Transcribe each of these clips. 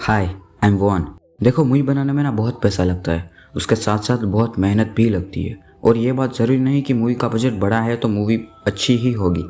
Hi, I am Von. देखो, movie बनाने में ना बहुत पैसा लगता है, उसके साथ साथ बहुत मेहनत भी लगती है। और ये बात ज़रूरी नहीं कि मूवी का बजट बड़ा है तो मूवी अच्छी ही होगी।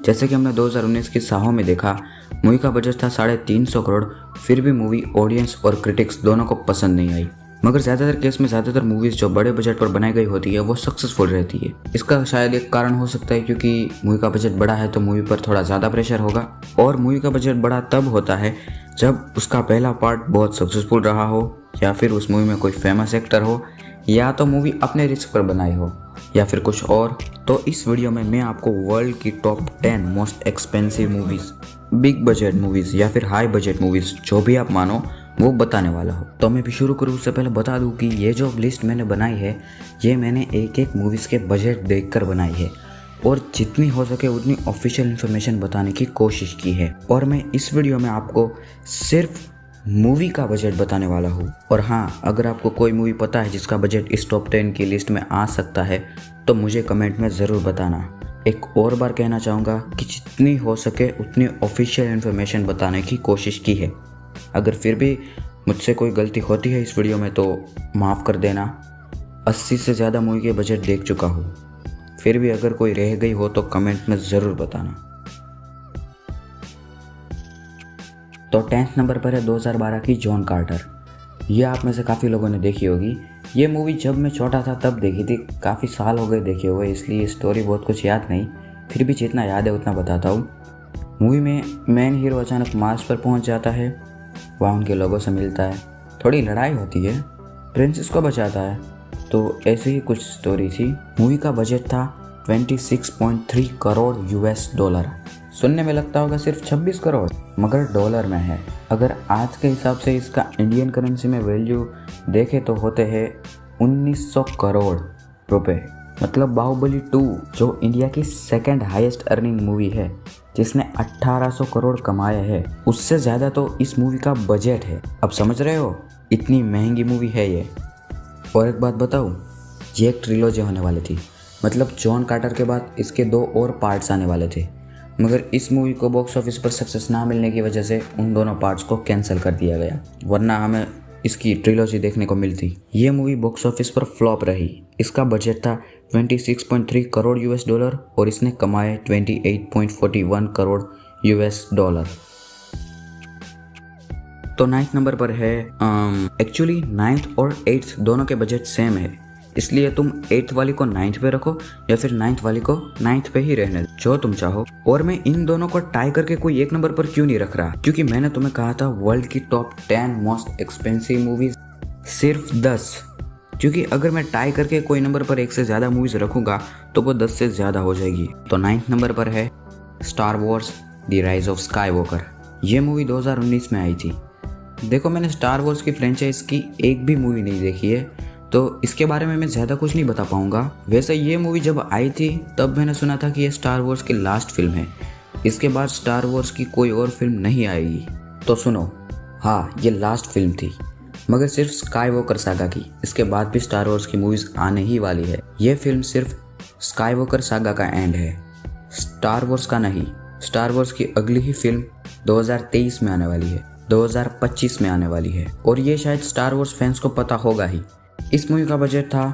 जैसे कि हमने 2019 की साहों में देखा, मूवी का बजट था 350 करोड़, फिर भी मूवी ऑडियंस और क्रिटिक्स दोनों को पसंद नहीं आई। मगर ज़्यादातर केस में ज़्यादातर मूवीज़ जो बड़े बजट पर बनाई गई होती है वो सक्सेसफुल रहती है। इसका शायद एक कारण हो सकता है क्योंकि मूवी का बजट बड़ा है तो मूवी पर थोड़ा ज़्यादा प्रेशर होगा। और मूवी का बजट बड़ा तब होता है जब उसका पहला पार्ट बहुत सक्सेसफुल रहा हो, या फिर उस मूवी में कोई फेमस एक्टर हो, या तो मूवी अपने रिस्क पर बनाई हो, या फिर कुछ और। तो इस वीडियो में मैं आपको वर्ल्ड की top 10 most expensive movies, big budget movies या फिर हाई बजट मूवीज़, जो भी आप मानो, वो बताने वाला हो। तो मैं भी शुरू करूँ उससे पहले बता दूं कि ये जो लिस्ट मैंने बनाई है, ये मैंने एक एक मूवीज़ के बजट देखकर बनाई है और जितनी हो सके उतनी ऑफिशियल इन्फॉर्मेशन बताने की कोशिश की है। और मैं इस वीडियो में आपको सिर्फ मूवी का बजट बताने वाला हूँ। और हाँ, अगर आपको कोई मूवी पता है जिसका बजट इस टॉप 10 की लिस्ट में आ सकता है तो मुझे कमेंट में ज़रूर बताना। एक और बार कहना चाहूँगा कि जितनी हो सके उतनी ऑफिशियल इन्फॉर्मेशन बताने की कोशिश की है। अगर फिर भी मुझसे कोई गलती होती है इस वीडियो में तो माफ़ कर देना। 80 से ज़्यादा मूवी के बजट देख चुका हूँ, फिर भी अगर कोई रह गई हो तो कमेंट में ज़रूर बताना। तो 10th नंबर पर है 2012 की जॉन कार्टर। ये आप में से काफ़ी लोगों ने देखी होगी। ये मूवी जब मैं छोटा था तब देखी थी, काफ़ी साल हो गए देखे हुए, इसलिए स्टोरी बहुत कुछ याद नहीं, फिर भी जितना याद है उतना बताता हूँ। मूवी में मेन हीरो अचानक मार्स पर पहुँच जाता है, वहाँ उनके लोगों से मिलता है, थोड़ी लड़ाई होती है, प्रिंसेस को बचाता है। तो ऐसे ही कुछ स्टोरी थी। मूवी का बजट था 26.3 करोड़ यूएस डॉलर। सुनने में लगता होगा सिर्फ 26 करोड़, मगर डॉलर में है। अगर आज के हिसाब से इसका इंडियन करेंसी में वैल्यू देखे तो होते हैं 1900 करोड़ रुपए। मतलब बाहुबली 2 जो इंडिया की सेकंड हाईएस्ट अर्निंग मूवी है, जिसने 1800 करोड़ कमाए हैं, उससे ज़्यादा तो इस मूवी का बजट है। अब समझ रहे हो, इतनी महंगी मूवी है ये। और एक बात बताऊँ, ये एक ट्रिलॉजी होने वाली थी, मतलब जॉन कार्टर के बाद इसके 2 और पार्ट्स आने वाले थे, मगर इस मूवी को बॉक्स ऑफिस पर सक्सेस ना मिलने की वजह से उन दोनों पार्ट्स को कैंसिल कर दिया गया, वरना हमें इसकी ट्रिलॉजी देखने को मिलती। ये मूवी बॉक्स ऑफिस पर फ्लॉप रही। इसका बजट था 26.3 करोड़ यूएस डॉलर और इसने कमाए 28.41 करोड़ यूएस डॉलर। तो 9th नंबर पर है, एक्चुअली 9th और 8th दोनों के बजट सेम है, इसलिए तुम 8th वाली को 9th पे रखो या फिर 9th वाली को 9th पे ही रहने दो, जो तुम चाहो। और मैं इन दोनों को टाई करके कोई एक नंबर पर क्यों नहीं रख रहा, क्योंकि मैंने तुम्हें कहा था वर्ल्ड की टॉप 10 मोस्ट एक्सपेंसिव मूवीज सिर्फ 10, क्योंकि अगर मैं टाई करके कोई नंबर पर एक से ज़्यादा मूवीज रखूंगा तो वो 10 से ज़्यादा हो जाएगी। तो 9th नंबर पर है star Wars the rise of Skywalker. ये मूवी 2019 में आई थी। देखो, मैंने स्टार वॉर्स की फ्रेंचाइज की एक भी मूवी नहीं देखी है, तो इसके बारे में मैं ज़्यादा कुछ नहीं बता पाऊंगा। वैसे ये मूवी जब आई थी तब मैंने सुना था कि ये स्टार वॉर्स की लास्ट फिल्म है, इसके बाद स्टार वॉर्स की कोई और फिल्म नहीं आएगी। तो सुनो, हाँ, ये लास्ट फिल्म थी, मगर सिर्फ स्काईवॉकर सागा की। इसके बाद भी स्टार वॉर्स की मूवीज़ आने ही वाली है। ये फिल्म सिर्फ स्काईवॉकर सागा का एंड है, स्टार वॉर्स का नहीं। स्टार वॉर्स की अगली ही फिल्म 2023 में आने वाली है, 2025 में आने वाली है, और ये शायद स्टार वॉर्स फैंस को पता होगा ही। इस मूवी का बजट था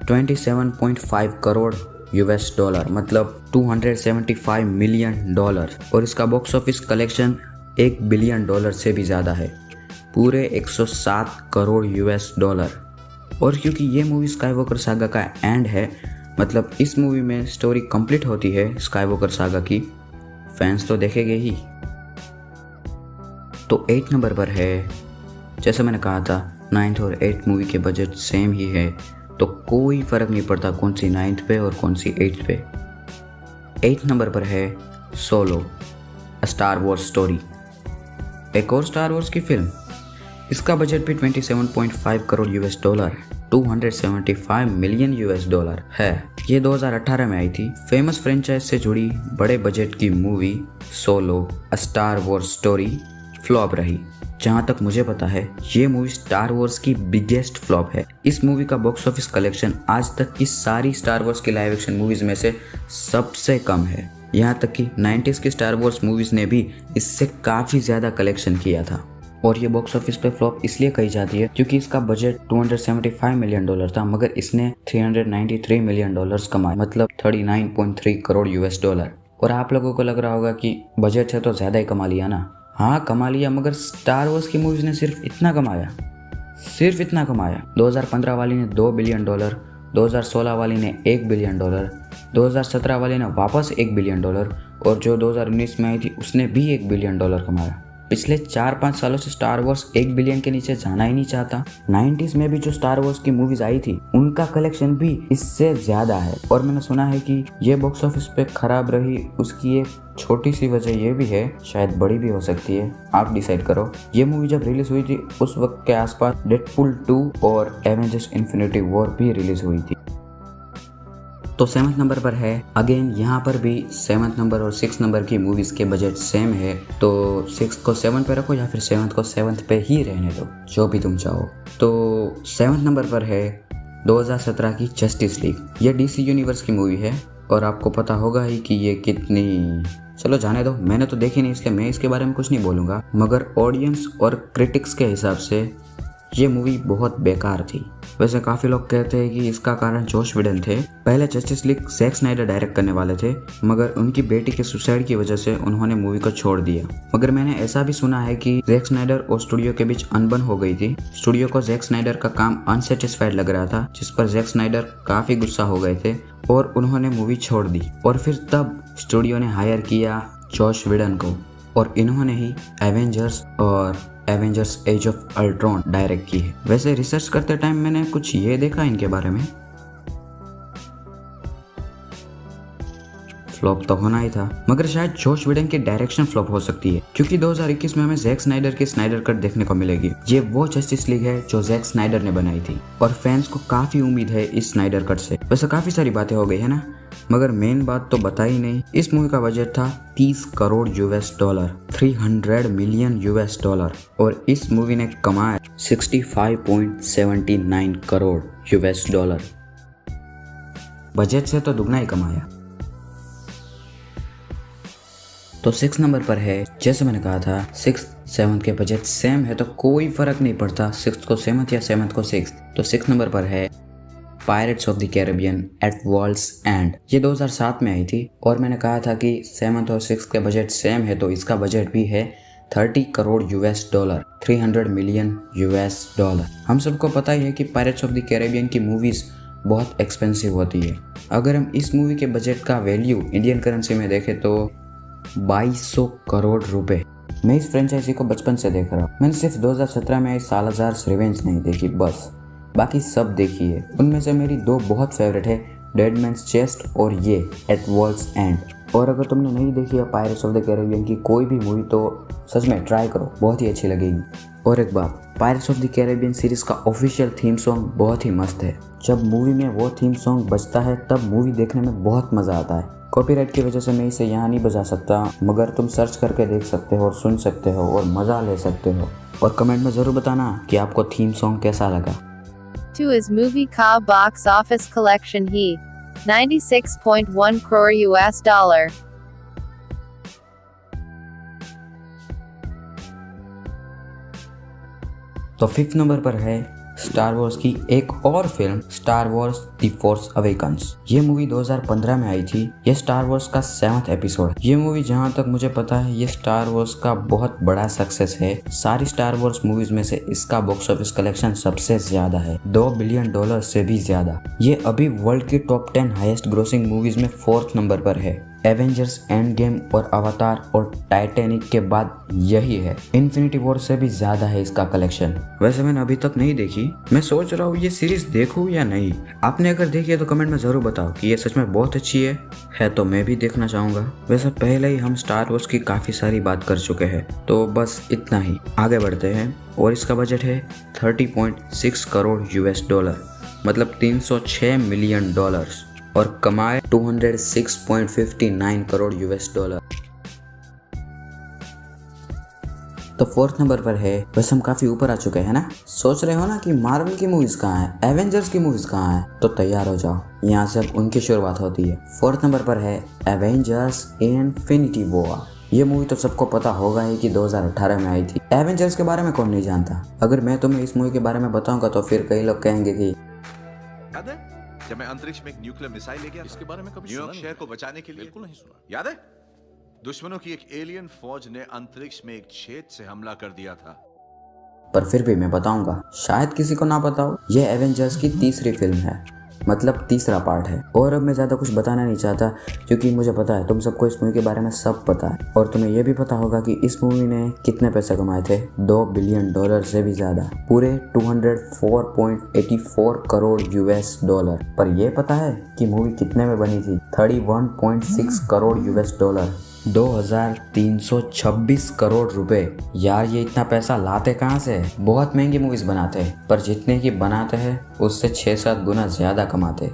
27.5 करोड़ यूएस डॉलर, मतलब 275 मिलियन डॉलर, और इसका box office collection 1 billion dollar से भी ज़्यादा है, पूरे 107 करोड़ यूएस डॉलर। और क्योंकि ये मूवी स्काईवॉकर सागा का एंड है, मतलब इस मूवी में स्टोरी कंप्लीट होती है स्काईवॉकर सागा की, फैंस तो देखेंगे ही। तो 8th नंबर पर है, जैसे मैंने कहा था 9th और 8th मूवी के बजट सेम ही है, तो कोई फ़र्क नहीं पड़ता कौन सी 9th पे और कौन सी 8th पे। 8th नंबर पर है solo a star Wars story, एक और स्टार वॉर्स की फिल्म। इसका बजट भी 27.5 crore US dollar, 275 million US dollar है। ये 2018 में आई थी। फेमस फ्रेंचाइज से जुड़ी बड़े बजट की movie solo a star Wars story flop रही। जहाँ तक मुझे पता है ये मूवी स्टार वॉर्स की बिगेस्ट फ्लॉप है। इस मूवी का बॉक्स ऑफिस कलेक्शन आज तक की सारी स्टार वॉर्स की लाइव एक्शन मूवीज में से सबसे कम है। यहाँ तक कि 90s की स्टार वॉर्स मूवीज ने भी इससे काफ़ी ज़्यादा कलेक्शन किया था। और ये बॉक्स ऑफिस पे फ्लॉप इसलिए कही जाती है क्योंकि इसका बजट $275 मिलियन था, मगर इसने $393 मिलियन कमाए, मतलब 39.3 करोड़ US डॉलर। और आप लोगों को लग रहा होगा कि बजट से तो ज्यादा ही कमा लिया ना। हाँ कमा लिया, मगर स्टार वॉर्स की मूवीज ने सिर्फ इतना कमाया, सिर्फ इतना कमाया। 2015 वाली ने $2 बिलियन, 2016 वाली ने $1 बिलियन, 2017 वाली ने वापस $1 बिलियन, और जो 2019 में आई थी उसने भी $1 बिलियन कमाया। पिछले 4-5 सालों से स्टार वॉर्स 1 बिलियन के नीचे जाना ही नहीं चाहता। 90s में भी जो स्टार वॉर्स की मूवीज आई थी उनका कलेक्शन भी इससे ज्यादा है। और मैंने सुना है कि ये बॉक्स ऑफिस पे खराब रही, उसकी एक छोटी सी वजह ये भी है, शायद बड़ी भी हो सकती है, आप डिसाइड करो। ये मूवी जब रिलीज हुई थी उस वक्त के आसपास डेडपूल 2 और एवेंजर्स इन्फिनिटी वॉर भी रिलीज हुई थी। तो 7th नंबर पर है, अगेन यहाँ पर भी 7th नंबर और 6th नंबर की मूवीज के बजट सेम है, तो 6th को 7 पे रखो या फिर 7th को 7th पे ही रहने दो, जो भी तुम चाहो। तो 7th नंबर पर है 2017 की जस्टिस लीग। ये DC यूनिवर्स की मूवी है और आपको पता होगा ही कि ये कितनी, चलो जाने दो, मैंने तो देखी नहीं इसलिए मैं इसके बारे में कुछ नहीं बोलूँगा, मगर ऑडियंस और क्रिटिक्स के हिसाब से ये मूवी बहुत बेकार थी। वैसे काफ़ी लोग कहते हैं कि इसका कारण जॉश विडन थे। पहले Justice League Zack Snyder direct करने वाले थे, मगर उनकी बेटी के सुसाइड की वजह से उन्होंने मूवी को छोड़ दिया। मगर मैंने ऐसा भी सुना है कि जैक स्नाइडर और स्टूडियो के बीच अनबन हो गई थी। स्टूडियो को जैक स्नाइडर का काम अनसेटिस्फाइड लग रहा था, जिस पर जैक स्नाइडर काफ़ी गुस्सा हो गए थे और उन्होंने मूवी छोड़ दी। और फिर तब स्टूडियो ने हायर किया जॉश विडन को और इन्होंने ही एवेंजर्स और Avengers Age of Ultron direct की है। वैसे रिसर्च करते टाइम मैंने कुछ ये देखा इनके बारे में, फ्लॉप तो होना ही था, मगर शायद जॉश विडन की डायरेक्शन फ्लॉप हो सकती है, क्योंकि 2021 में हमें जैक स्नाइडर की स्नाइडर कट देखने को मिलेगी। ये वो जस्टिस लीग है जो जैक स्नाइडर ने बनाई थी और फैंस को काफी उम्मीद है इस स्नाइडर कट से। वैसे काफी सारी बातें हो गई है ना, मगर मेन बात तो बता ही नहीं। इस मूवी का बजट था 30 crore US dollar, 300 million US dollar, और इस मूवी ने कमाया 65.79 करोड़ US डॉलर। बजट से तो दुगना ही कमाया। तो 6 नंबर पर है, जैसे मैंने कहा था 6th 7th के बजट सेम है तो कोई फर्क नहीं पड़ता 6th को 7th या 7th को 6th। तो 6 नंबर पर है Pirates of the Caribbean at World's End. ये 2007 में आई थी और मैंने कहा था कि 7th और 6th के बजट सेम है, तो इसका बजट भी है 30 crore US dollar, 300 million US dollar. हम सबको पता ही है कि पायरेट्स ऑफ द कैरिबियन की मूवीज बहुत एक्सपेंसिव होती है। अगर हम इस मूवी के बजट का वैल्यू इंडियन करेंसी में देखें तो 2200 करोड़ रुपए। मैं इस फ्रेंचाइजी को बचपन से देख रहा हूँ। मैंने सिर्फ 2017 में आई सालाजार्स रिवेंज नहीं देखी, बस बाकी सब देखी है। उनमें से मेरी 2 बहुत फेवरेट है, डेड मैन्स चेस्ट और ये एट वर्ल्ड्स एंड। और अगर तुमने नहीं देखी है पायरेट्स ऑफ द कैरिबियन की कोई भी मूवी तो सच में ट्राई करो, बहुत ही अच्छी लगेगी। और एक बात, pirates of the Caribbean series का ऑफिशियल थीम सॉन्ग बहुत ही मस्त है। जब मूवी में वो थीम सॉन्ग बजता है तब मूवी देखने में बहुत मजा आता है। कॉपीराइट की वजह से मैं इसे यहाँ नहीं बजा सकता, मगर तुम सर्च करके देख सकते हो और सुन सकते हो और मजा ले सकते हो। और कमेंट में जरूर बताना कि आपको थीम सॉन्ग कैसा लगा। To his movie Ka box office collection he 96.1 crore US dollar. तो 5th नंबर पर है स्टार वॉर्स की एक और film, star Wars the force awakens. ये मूवी 2015 में आई थी। ये स्टार वॉर्स का 7th एपिसोड। ये मूवी जहाँ तक मुझे पता है ये स्टार वॉर्स का बहुत बड़ा सक्सेस है। सारी स्टार वॉर्स मूवीज में से इसका बॉक्स ऑफिस कलेक्शन सबसे ज्यादा है, $2 बिलियन से भी ज्यादा। ये अभी वर्ल्ड की टॉप 10 हाईएस्ट ग्रोसिंग मूवीज में 4th नंबर पर है। एवेंजर्स एंड गेम और अवतार और टाइटैनिक के बाद यही है। इन्फिनिटी वॉर से भी ज्यादा है इसका कलेक्शन। वैसे मैंने अभी तक नहीं देखी, मैं सोच रहा हूँ ये सीरीज देखूँ या नहीं। आपने अगर देखी है तो कमेंट में जरूर बताओ कि ये सच में बहुत अच्छी है तो मैं भी देखना चाहूंगा। वैसे पहले ही हम स्टार वॉर्स की काफी सारी बात कर चुके हैं, तो बस इतना ही, आगे बढ़ते हैं। और इसका बजट है 30.6 करोड़ US डॉलर, मतलब 306 मिलियन डॉलर्स, और कमाए 206.59 करोड़ US डॉलर। तो 4th नंबर पर है। वैसे हम काफी ऊपर आ चुके हैं ना। सोच रहे हो ना कि मार्वल की मूवीज कहाँ है, एवेंजर्स की मूवीज कहाँ है, तो तैयार हो जाओ, यहाँ से अब उनकी शुरुआत होती है। 4th नंबर पर है एवेंजर्स इन्फिनिटी वॉर। ये मूवी तो सबको पता होगा ही कि 2018 में आई थी। एवेंजर्स के बारे में कौन नहीं जानता। अगर मैं तुम्हें इस मूवी के बारे में बताऊंगा तो फिर कई लोग कहेंगे कि याद है जब मैं अंतरिक्ष में एक न्यूक्लियर मिसाइल ले गया इसके बारे में कभी न्यूयॉर्क सुना शहर नहीं। को बचाने के लिए। बिल्कुल नहीं सुना। याद है दुश्मनों की एक एलियन फौज ने अंतरिक्ष में एक छेद से हमला कर दिया था। पर फिर भी मैं बताऊंगा, शायद किसी को ना पता हो। ये एवेंजर्स की तीसरी फिल्म है, मतलब तीसरा पार्ट है। और अब मैं ज़्यादा कुछ बताना नहीं चाहता क्योंकि मुझे पता है तुम सबको इस मूवी के बारे में सब पता है। और तुम्हें यह भी पता होगा कि इस मूवी ने कितने पैसे कमाए थे, $2 बिलियन से भी ज़्यादा, पूरे 204.84 करोड़ US डॉलर। पर यह पता है कि मूवी कितने में बनी थी? 31.6 करोड़ US डॉलर, 2326 करोड़ रुपए। यार ये इतना पैसा लाते कहाँ से? बहुत महंगी मूवीज बनाते हैं, पर जितने की बनाते हैं उससे 6-7 गुना ज्यादा कमाते।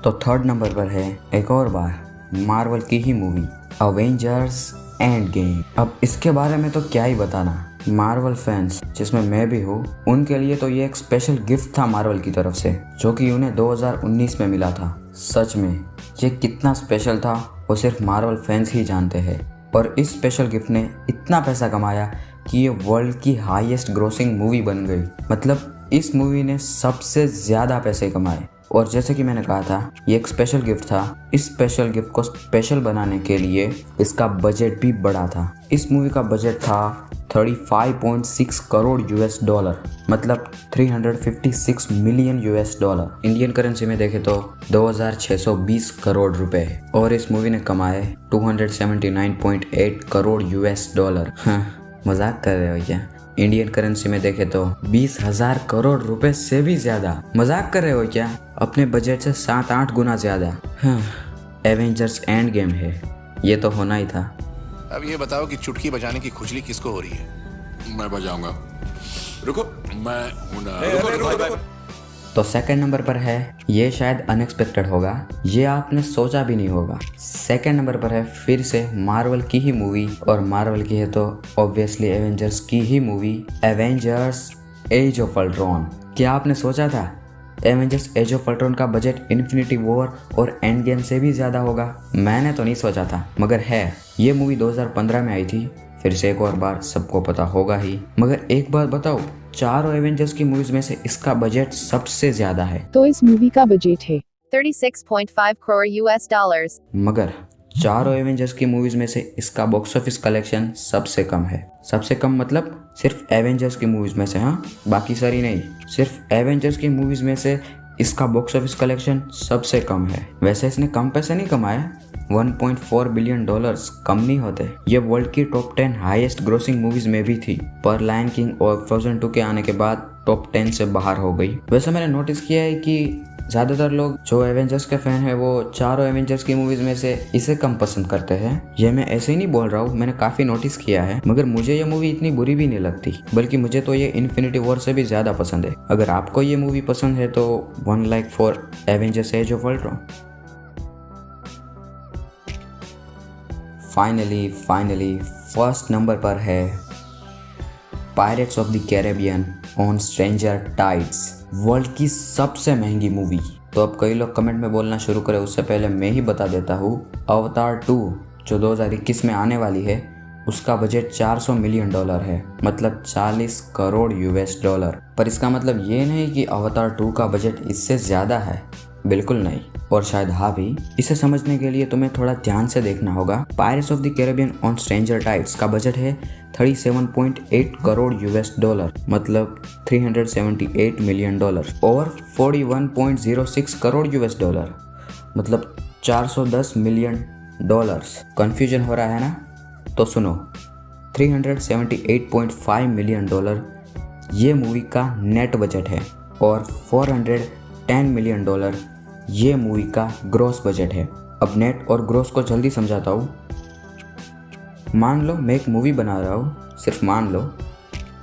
तो थर्ड नंबर पर है एक और बार मार्वल की ही मूवी अवेंजर्स एंड गेम। अब इसके बारे में तो क्या ही बताना। मार्वल फैंस जिसमें मैं भी हूँ, उनके लिए तो ये एक स्पेशल गिफ्ट था मार्वल की तरफ से, जो कि उन्हें 2019 में मिला था। सच में ये कितना स्पेशल था वो सिर्फ मार्वल फैंस ही जानते हैं। और इस स्पेशल गिफ्ट ने इतना पैसा कमाया कि ये वर्ल्ड की हाईएस्ट ग्रोसिंग मूवी बन गई। मतलब इस मूवी ने सबसे ज्यादा पैसे कमाए। और जैसे कि मैंने कहा था, ये एक स्पेशल गिफ्ट था। इस स्पेशल गिफ्ट को स्पेशल बनाने के लिए इसका बजट भी बड़ा था। इस मूवी का बजट था 35.6 करोड़ US डॉलर, मतलब 356 million US dollar. Indian currency में देखे तो 2620 करोड़ रुपए। और इस मूवी ने कमाए 279.8 करोड़ US डॉलर। हाँ, मजाक कर रहे हो क्या? इंडियन करेंसी में देखे तो 20,000 करोड़ रुपए से भी ज्यादा। मजाक कर रहे हो क्या? अपने बजट से 7-8 गुना ज्यादा। हाँ, एवेंजर्स एंड गेम है, ये तो होना ही था। अब ये बताओ कि चुटकी बजाने की खुजली किसको हो रही है? मैं बजाऊंगा। रुको, मैं हूं ना। रुको। तो सेकंड नंबर पर है, ये शायद अनएक्सपेक्टेड होगा, ये आपने सोचा भी नहीं होगा। सेकंड नंबर पर है फिर से मार्वल की ही मूवी, और मार्वल की है तो ऑब्वियसली एवेंजर्स की ही movie, Avengers Age of Ultron. क्या आपने सोचा था एवेंजर्स एज ऑफ अल्ट्रॉन का बजट इन्फिनिटी वॉर और एंड गेम से भी ज्यादा होगा? मैंने तो नहीं सोचा था, मगर है। ये मूवी 2015 में आई थी। फिर से एक और बार सबको पता होगा ही। मगर एक बात बताओ, चारों एवेंजर्स की मूवीज में से इसका बजट सबसे ज्यादा है। तो इस मूवी का बजट है 36.5 crore US dollars. मगर चारों एवेंजर्स की मूवीज में से इसका बॉक्स ऑफिस कलेक्शन सबसे कम है। सबसे कम मतलब सिर्फ एवेंजर्स की मूवीज में से, हाँ, बाकी सारी नहीं। सिर्फ एवेंजर्स की मूवीज में से इसका बॉक्स ऑफिस कलेक्शन सबसे कम है। वैसे इसने कम पैसे नहीं कमाए, 1.4 बिलियन डॉलर्स कम नहीं होते। ये वर्ल्ड की टॉप 10 हाईएस्ट ग्रोसिंग मूवीज में भी थी, पर लायन किंग और फ्रोजन 2 के आने के बाद टॉप 10 से बाहर हो गई। वैसे मैंने नोटिस किया है कि ज्यादातर लोग जो एवेंजर्स के फैन है वो चारों एवेंजर्स की मूवीज में से इसे कम पसंद करते हैं। ये मैं ऐसे ही नहीं बोल रहा हूँ, मैंने काफी नोटिस किया है। मगर मुझे ये मूवी इतनी बुरी भी नहीं लगती, बल्कि मुझे तो ये इन्फिनिटी वॉर से भी ज्यादा पसंद है। अगर आपको ये मूवी पसंद है तो 1 like for Avengers Age of Ultron. Finally first number पर है Pirates of the Caribbean on Stranger Tides, world की सबसे महंगी मूवी। तो अब कई लोग कमेंट में बोलना शुरू करें, उससे पहले मैं ही बता देता हूँ, अवतार 2 जो 2021 में आने वाली है, उसका बजट 400 मिलियन डॉलर है, मतलब 40 करोड़ US डॉलर। पर इसका मतलब ये नहीं कि अवतार 2 का बजट इससे ज्यादा है, बिल्कुल नहीं। और शायद हाँ भी। इसे समझने के लिए तुम्हें थोड़ा ध्यान से देखना होगा। Pirates of the Caribbean on Stranger tides का बजट है 37.8 करोड़ US डॉलर, मतलब 378 मिलियन डॉलर, और 41.06 करोड़ US डॉलर, मतलब 410 मिलियन डॉलर्स। कंफ्यूजन हो रहा है ना? तो सुनो, 378.5 मिलियन डॉलर ये मूवी का नेट बजट है, और 410 मिलियन डॉलर ये मूवी का ग्रॉस बजट है। अब नेट और ग्रॉस को जल्दी समझाता हूँ। मान लो मैं एक मूवी बना रहा हूँ, सिर्फ मान लो,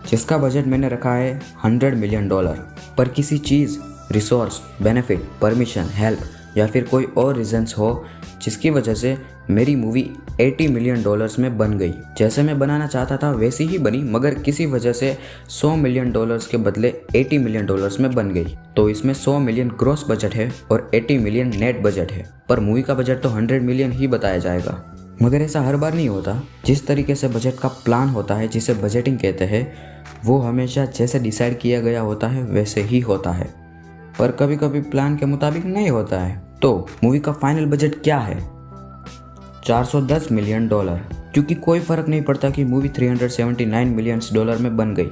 जिसका बजट मैंने रखा है 100 मिलियन डॉलर, पर किसी चीज़, रिसोर्स, बेनिफिट, परमिशन, हेल्प या फिर कोई और रीजंस हो जिसकी वजह से मेरी मूवी 80 मिलियन डॉलर्स में बन गई। जैसे मैं बनाना चाहता था वैसी ही बनी, मगर किसी वजह से 100 मिलियन डॉलर्स के बदले 80 मिलियन डॉलर्स में बन गई। तो इसमें 100 मिलियन ग्रॉस बजट है और 80 मिलियन नेट बजट है, पर मूवी का बजट तो 100 मिलियन ही बताया जाएगा। मगर ऐसा हर बार नहीं होता। जिस तरीके से बजट का प्लान होता है, जिसे बजटिंग कहते हैं, वो हमेशा जैसे डिसाइड किया गया होता है वैसे ही होता है, पर कभी कभी प्लान के मुताबिक नहीं होता है। तो मूवी का फाइनल बजट क्या है? 410 मिलियन डॉलर, क्योंकि कोई फर्क नहीं पड़ता कि मूवी 379 मिलियन डॉलर में बन गई,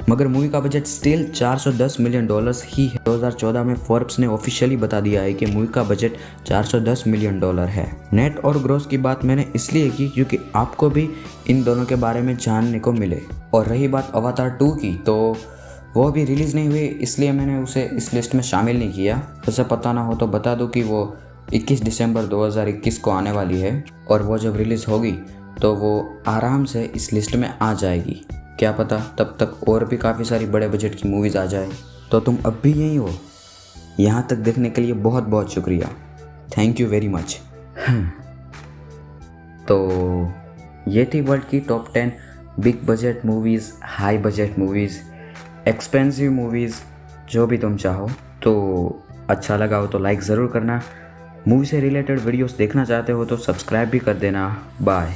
मगर मूवी का बजट स्टिल 410 मिलियन डॉलर्स ही है। 2014 में फोर्ब्स ने ऑफिशियली बता दिया है कि मूवी का बजट 410 मिलियन डॉलर है। नेट और ग्रॉस की बात मैंने इसलिए की क्योंकि आपको भी इन दोनों के बारे में जानने को मिले। और रही बात अवतार 2 की, तो वो भी रिलीज़ नहीं हुई, इसलिए मैंने उसे इस लिस्ट में शामिल नहीं किया। वैसे पता ना हो तो बता दूं कि वो 21 दिसंबर 2021 को आने वाली है, और वो जब रिलीज़ होगी तो वो आराम से इस लिस्ट में आ जाएगी। क्या पता तब तक और भी काफ़ी सारी बड़े बजट की मूवीज़ आ जाए। तो तुम अब भी यहीं हो, यहाँ तक देखने के लिए बहुत बहुत शुक्रिया, थैंक यू वेरी मच। तो ये थी वर्ल्ड की top 10 big budget movies, high budget movies, expensive movies, जो भी तुम चाहो। तो अच्छा लगा हो तो लाइक ज़रूर करना। मूवी से रिलेटेड वीडियोस देखना चाहते हो तो सब्सक्राइब भी कर देना। बाय।